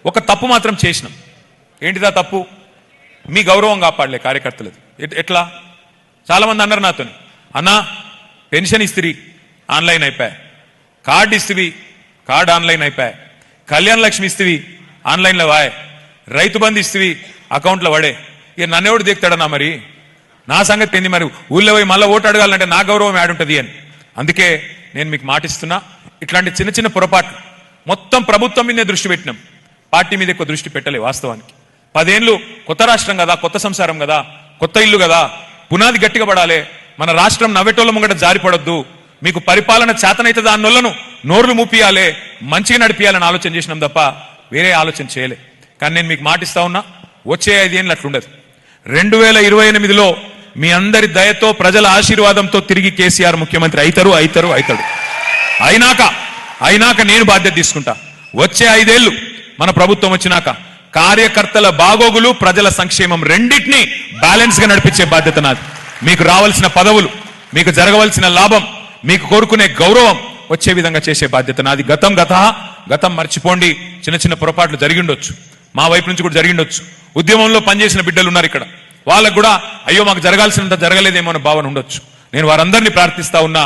ఒక తప్పు మాత్రం చేసినాం. ఏంటిదా తప్పు? మీ గౌరవం కాపాడలే కార్యకర్తలది. ఎట్లా? చాలా మంది అన్నారు నాతో, అన్నా పెన్షన్ ఇస్తిరి ఆన్లైన్ అయిపోయా, కార్డు ఇస్తివి కార్డు ఆన్లైన్ అయిపోయా, కళ్యాణ లక్ష్మి ఇస్తివి ఆన్లైన్లో వాయ్, రైతు బంధు ఇస్తివి అకౌంట్లో పడే. ఇక నన్నెవడు దిగుతాడన్నా? మరి నా సంగతి ఏంది? మరి ఊళ్ళో పోయి మళ్ళీ ఓటు అడగాలంటే నా గౌరవం యాడుంటుంది అని. అందుకే నేను మీకు మాటిస్తున్నా, ఇట్లాంటి చిన్న చిన్న పొరపాట్లు మొత్తం ప్రభుత్వం మీదే దృష్టి పెట్టినాం, పార్టీ మీద ఎక్కువ దృష్టి పెట్టలే. వాస్తవానికి 10 ఏళ్ళు కొత్త రాష్ట్రం కదా, కొత్త సంసారం కదా, కొత్త ఇల్లు కదా, పునాది గట్టిగా పడాలి. మన రాష్ట్రం నవ్వేటోళ్ళ ముంగట జారిపడొద్దు. మీకు పరిపాలన చేతనైతే దాన్నోళ్లను నోర్లు మూపియాలే, మంచిగా నడిపియాలని ఆలోచన చేసినాం తప్ప వేరే ఆలోచన చేయలే. కానీ నేను మీకు మాటిస్తా ఉన్నా, వచ్చే 5 ఏళ్ళు అట్లుండదు. 2028లో మీ అందరి దయతో ప్రజల ఆశీర్వాదంతో తిరిగి కేసీఆర్ ముఖ్యమంత్రి అవుతాడు. అయినాక నేను బాధ్యత తీసుకుంటా. వచ్చే 5 ఏళ్ళు మన ప్రభుత్వం వచ్చినాక కార్యకర్తల బాగోగులు, ప్రజల సంక్షేమం రెండింటినీ బ్యాలెన్స్ గా నడిపించే బాధ్యత నాది. మీకు రావాల్సిన పదవులు, మీకు జరగవలసిన లాభం, మీకు కోరుకునే గౌరవం వచ్చే విధంగా చేసే బాధ్యత నాది. గతం మర్చిపోండి. చిన్న చిన్న పొరపాట్లు జరిగిండొచ్చు, మా వైపు నుంచి కూడా జరిగిండొచ్చు. ఉద్యమంలో పనిచేసిన బిడ్డలు ఉన్నారు ఇక్కడ, వాళ్ళకు కూడా అయ్యో మాకు జరగాల్సినంత జరగలేదేమో అనే భావన ఉండొచ్చు. నేను వారందరినీ ప్రార్థిస్తా ఉన్నా.